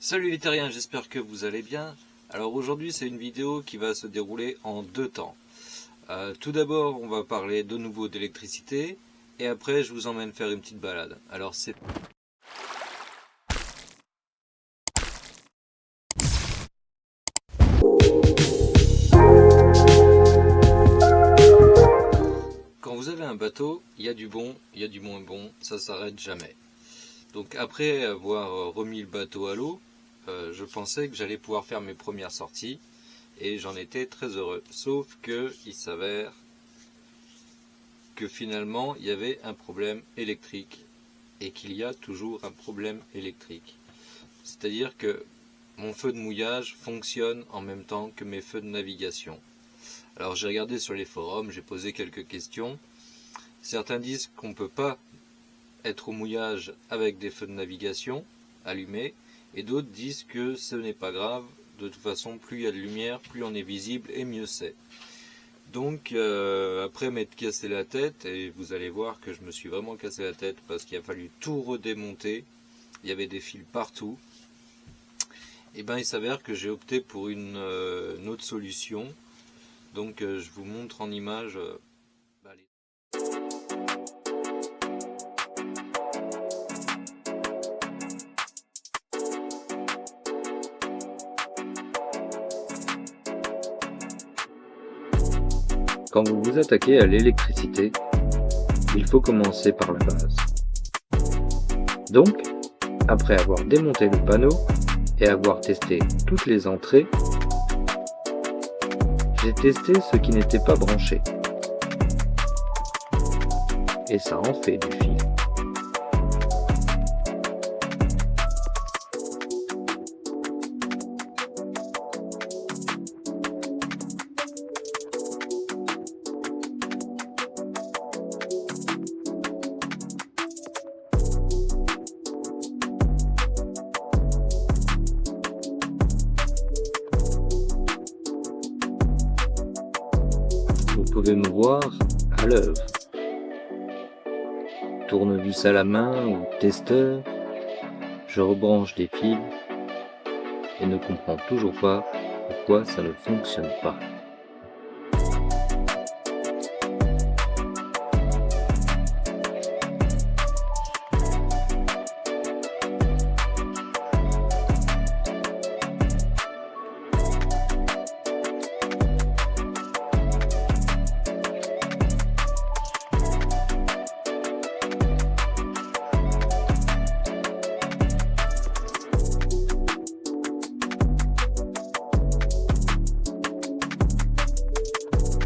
Salut les terriens, j'espère que vous allez bien. Alors aujourd'hui c'est une vidéo qui va se dérouler en deux temps. Tout d'abord on va parler de nouveau d'électricité et après je vous emmène faire une petite balade. Alors c'est... Quand vous avez un bateau, il y a du bon, il y a du moins bon, ça s'arrête jamais. Donc après avoir remis le bateau à l'eau, je pensais que j'allais pouvoir faire mes premières sorties et j'en étais très heureux. Sauf que il s'avère que finalement il y avait un problème électrique et qu'il y a toujours un problème électrique. C'est-à-dire que mon feu de mouillage fonctionne en même temps que mes feux de navigation. Alors j'ai regardé sur les forums, j'ai posé quelques questions. Certains disent qu'on ne peut pas être au mouillage avec des feux de navigation allumés, et d'autres disent que ce n'est pas grave, de toute façon plus il y a de lumière, plus on est visible et mieux c'est. Donc après m'être cassé la tête, et vous allez voir que je me suis vraiment cassé la tête parce qu'il a fallu tout redémonter, il y avait des fils partout, et bien il s'avère que j'ai opté pour une autre solution. Donc je vous montre en image Quand vous vous attaquez à l'électricité, il faut commencer par la base. Donc, après avoir démonté le panneau et avoir testé toutes les entrées, j'ai testé ce qui n'était pas branché. Et ça en fait du fil. Vous pouvez me voir à l'œuvre. Tournevis à la main ou testeur, je rebranche des fils et ne comprends toujours pas pourquoi ça ne fonctionne pas.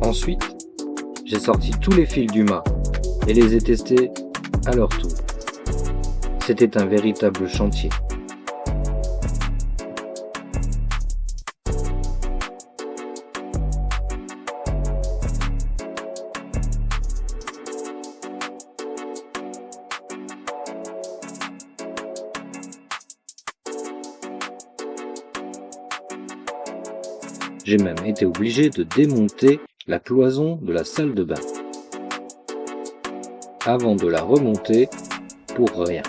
Ensuite, j'ai sorti tous les fils du mât et les ai testés à leur tour. C'était un véritable chantier. J'ai même été obligé de démonter la cloison de la salle de bain avant de la remonter pour rien.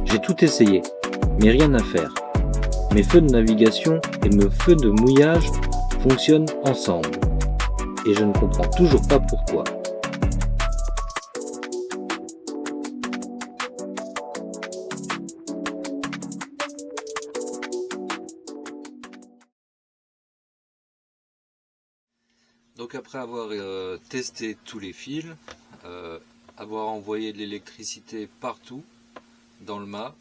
J'ai tout essayé, mais rien à faire. Mes feux de navigation et mes feux de mouillage fonctionnent ensemble. Et je ne comprends toujours pas pourquoi. Donc après avoir testé tous les fils, avoir envoyé de l'électricité partout dans le mât,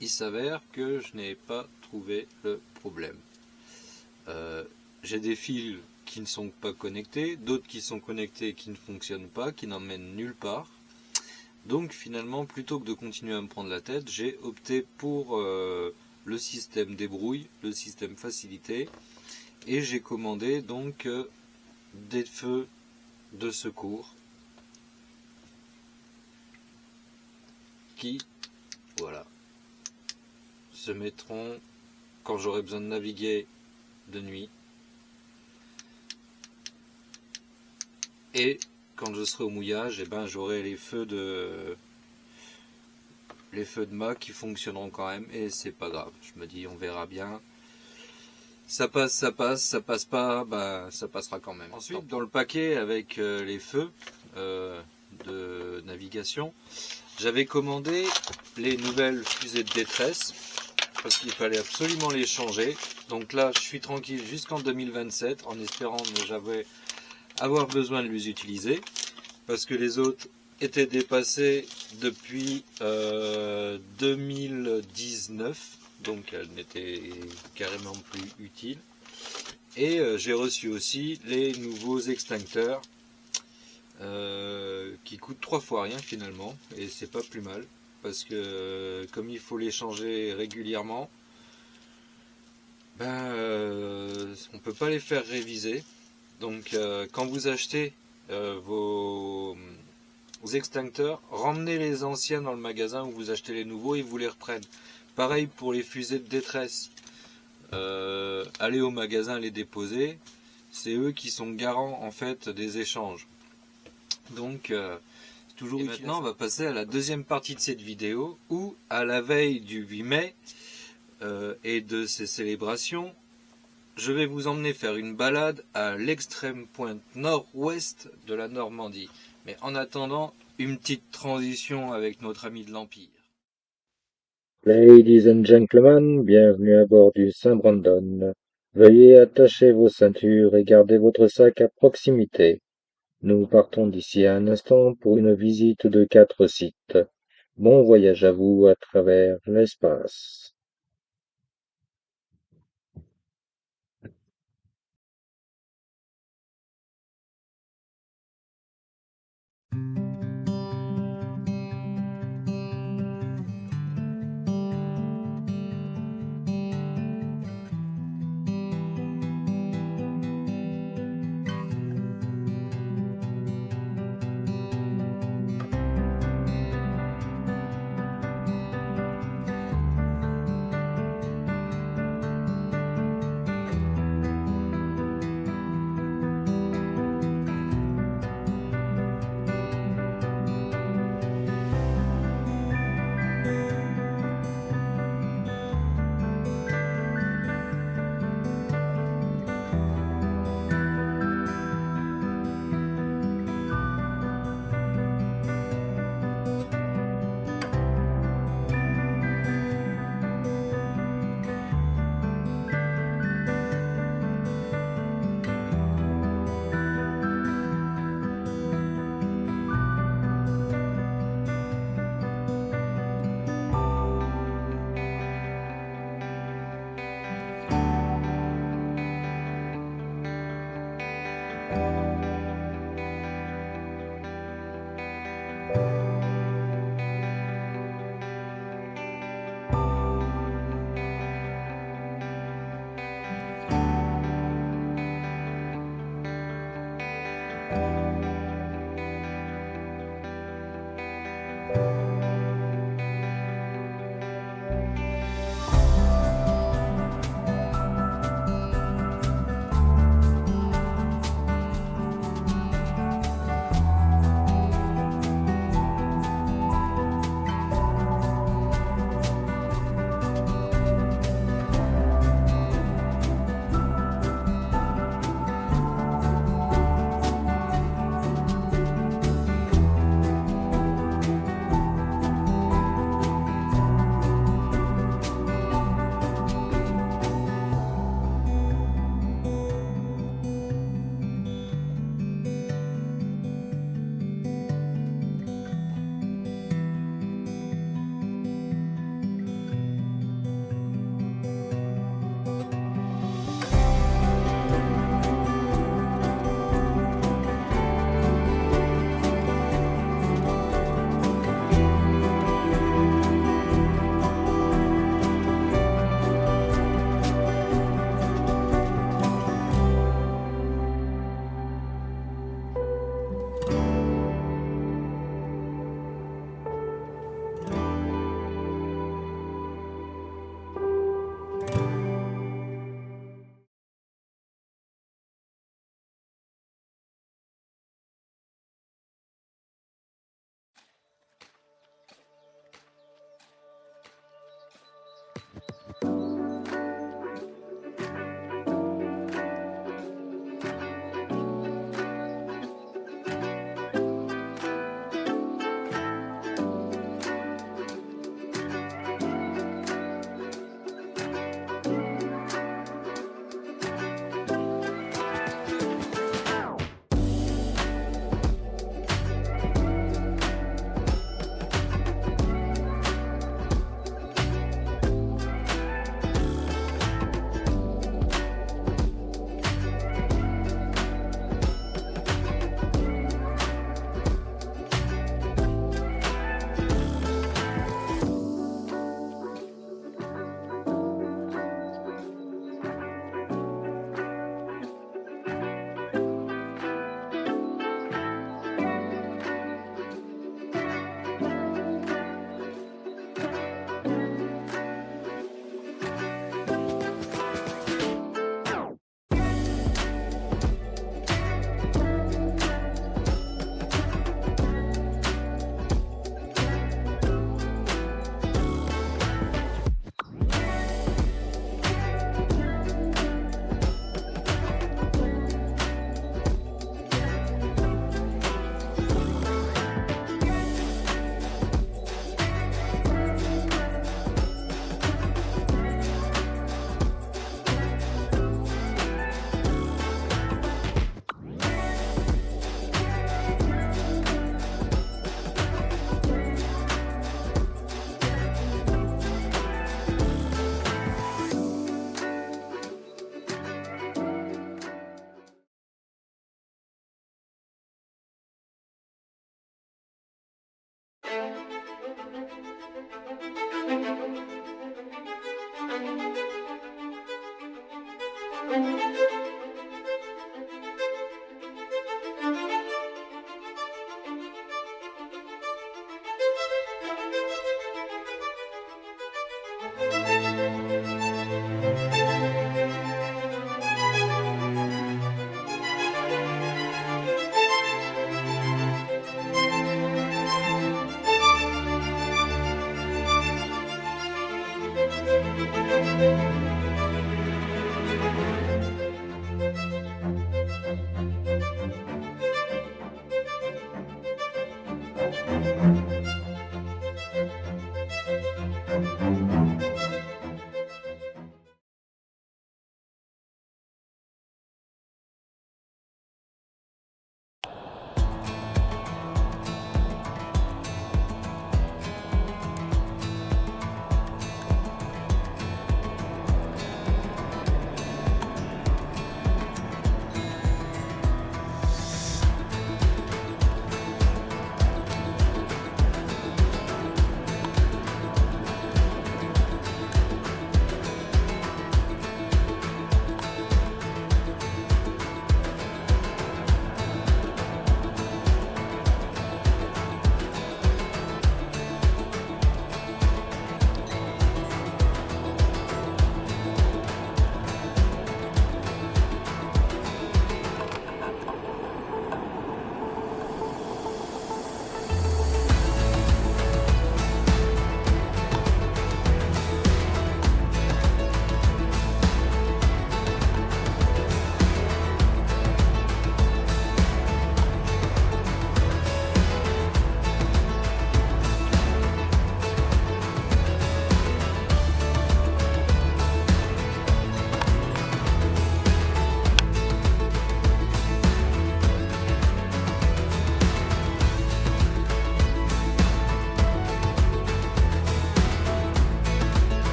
il s'avère que je n'ai pas trouvé le problème. J'ai des fils qui ne sont pas connectés, d'autres qui sont connectés et qui ne fonctionnent pas, qui n'emmènent nulle part. Donc finalement, plutôt que de continuer à me prendre la tête, j'ai opté pour le système débrouille, le système facilité, et j'ai commandé donc des feux de secours qui, voilà, se mettront quand j'aurai besoin de naviguer de nuit. Et quand je serai au mouillage, eh ben, j'aurai les feux de mât qui fonctionneront quand même, et c'est pas grave. Je me dis, on verra bien. Ça passe, ça passe pas, bah ça passera quand même. Ensuite, dans le paquet avec les feux de navigation, j'avais commandé les nouvelles fusées de détresse parce qu'il fallait absolument les changer. Donc là, je suis tranquille jusqu'en 2027 en espérant ne jamais avoir besoin de les utiliser parce que les autres étaient dépassées depuis 2019. Donc elle n'était carrément plus utile. Et j'ai reçu aussi les nouveaux extincteurs qui coûtent 3 fois rien finalement, et c'est pas plus mal parce que comme il faut les changer régulièrement, on peut pas les faire réviser. Donc quand vous achetez vos extincteurs, ramenez les anciens dans le magasin où vous achetez les nouveaux et vous les reprennent. Pareil pour les fusées de détresse. Allez au magasin les déposer. C'est eux qui sont garants en fait des échanges. Donc c'est toujours utile. Maintenant on va passer à la deuxième partie de cette vidéo où à la veille du 8 mai et de ces célébrations, je vais vous emmener faire une balade à l'extrême pointe nord-ouest de la Normandie. Mais en attendant, une petite transition avec notre ami de l'Empire. Ladies and gentlemen, bienvenue à bord du Saint-Brandon. Veuillez attacher vos ceintures et garder votre sac à proximité. Nous partons d'ici à un instant pour une visite de 4 sites. Bon voyage à vous à travers l'espace.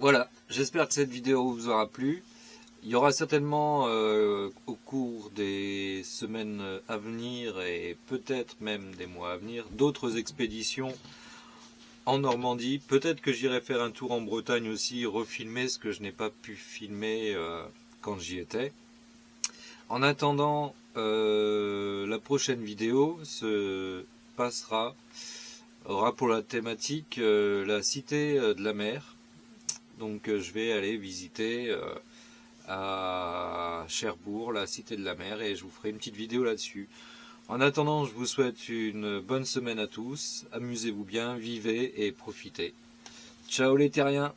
Voilà, j'espère que cette vidéo vous aura plu. Il y aura certainement au cours des semaines à venir et peut-être même des mois à venir d'autres expéditions en Normandie. Peut-être que j'irai faire un tour en Bretagne aussi, refilmer ce que je n'ai pas pu filmer quand j'y étais. En attendant, la prochaine vidéo aura pour la thématique la cité de la mer. Donc je vais aller visiter à Cherbourg, la cité de la mer, et je vous ferai une petite vidéo là-dessus. En attendant, je vous souhaite une bonne semaine à tous. Amusez-vous bien, vivez et profitez. Ciao les terriens!